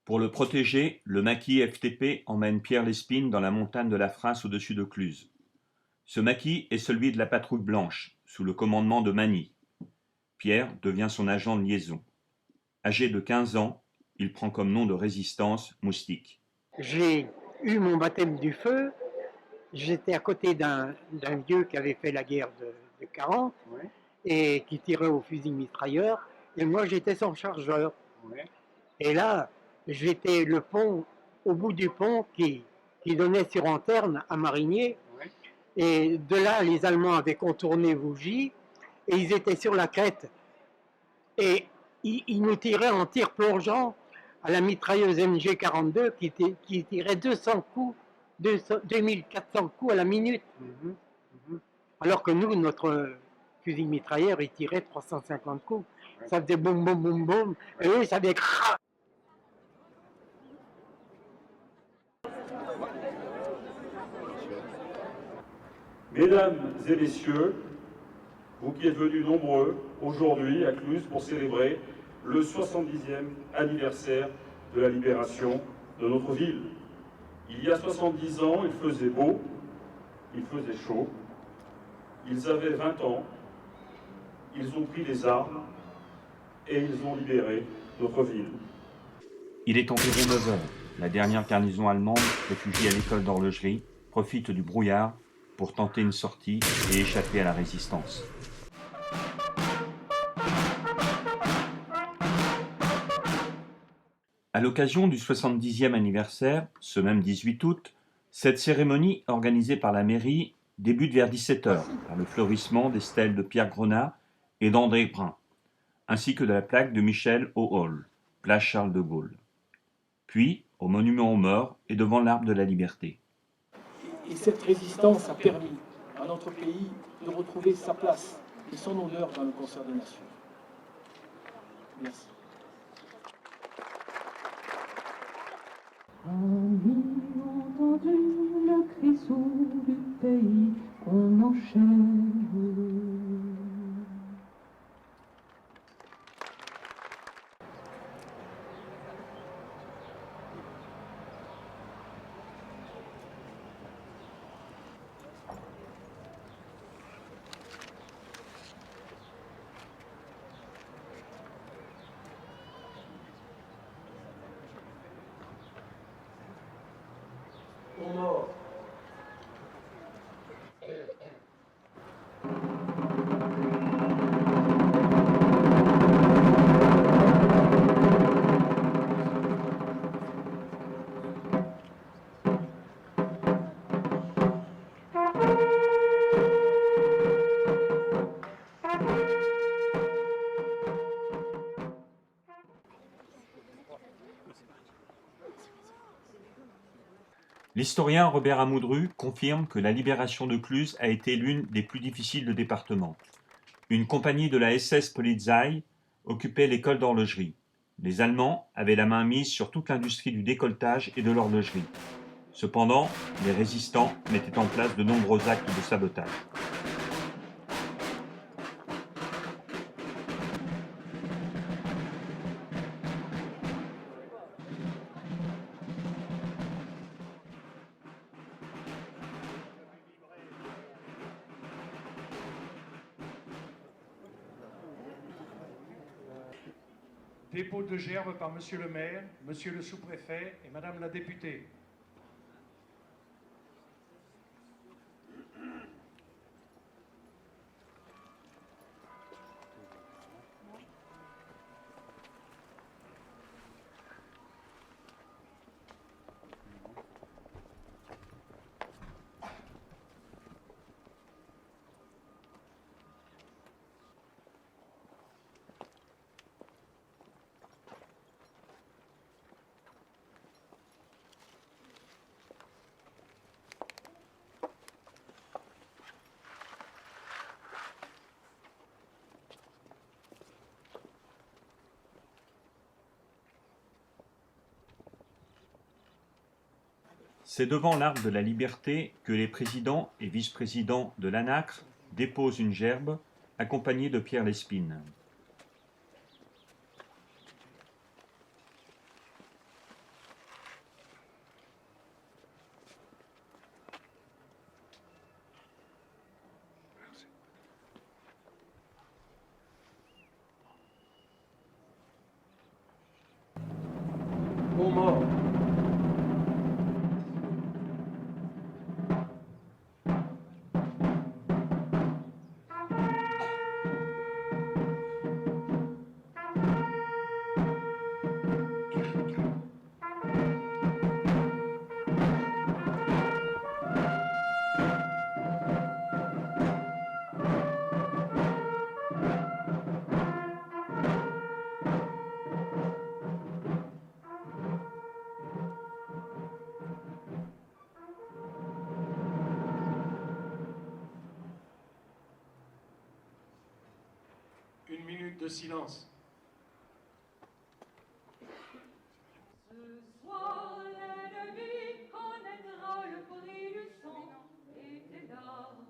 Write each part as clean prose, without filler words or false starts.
Pour le protéger, le maquis FTP emmène Pierre Lespine dans la montagne de la Frasse au-dessus de Cluses. Ce maquis est celui de la Patrouille Blanche, sous le commandement de Magny. Pierre devient son agent de liaison. Âgé de 15 ans, il prend comme nom de résistance Moustique. J'ai eu mon baptême du feu. J'étais à côté d'un vieux qui avait fait la guerre de 40 Ouais, et qui tirait au fusil mitrailleur. Et moi, j'étais son chargeur. ouais. Et là, j'étais le pont, au bout du pont qui donnait sur Anterne à Marigné. Ouais. Et de là, les Allemands avaient contourné Vougy et ils étaient sur la crête. Et ils nous tiraient en tir plongeant à la mitrailleuse MG42 qui tirait 200 coups, 2400 coups à la minute. Mhm, mhm. Alors que nous, notre fusil mitrailleur, il tirait 350 coups. Ouais. Ça faisait boum, boum, boum, boum. Et eux, ça faisait crah. Mesdames et messieurs, vous qui êtes venus nombreux aujourd'hui à Cluses pour célébrer le 70e anniversaire de la libération de notre ville. Il y a 70 ans, il faisait beau, il faisait chaud, ils avaient 20 ans, ils ont pris les armes et ils ont libéré notre ville. Il est environ 9 heures. La dernière garnison allemande, réfugiée à l'école d'horlogerie, profite du brouillard pour tenter une sortie et échapper à la résistance. À l'occasion du 70e anniversaire, ce même 18 août, cette cérémonie organisée par la mairie débute vers 17 heures par le fleurissement des stèles de Pierre Grenat et d'André Brun, ainsi que de la plaque de Michel Auhol, place Charles de Gaulle. Puis, au monument aux morts et devant l'arbre de la liberté. Et cette résistance a permis à notre pays de retrouver sa place et son honneur dans le concert des nations. Merci. Amis, entendu le cri sourd du pays qu'on enchaîne. Aux morts. L'historien Robert Amoudru confirme que la libération de Cluses a été l'une des plus difficiles de département. Une compagnie de la SS Polizei occupait l'école d'horlogerie. Les Allemands avaient la main mise sur toute l'industrie du décolletage et de l'horlogerie. Cependant, les résistants mettaient en place de nombreux actes de sabotage. Dépôt de gerbes par Monsieur le maire, Monsieur le sous-préfet et Madame la députée. C'est devant l'Arbre de la Liberté que les présidents et vice-présidents de l'ANACRE déposent une gerbe accompagnée de Pierre Lespine. Une minute de silence. Ce soir, l'ennemi connaîtra le prix du sang et des larmes.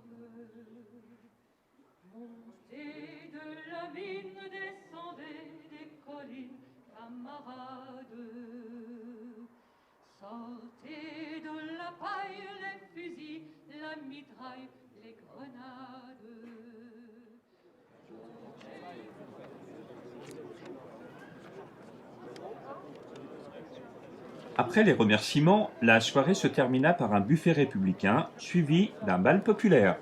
Montez de la mine, descendez des collines, camarades. Sortez de la paille les fusils, la mitraille, les grenades. Après les remerciements, la soirée se termina par un buffet républicain, suivi d'un bal populaire.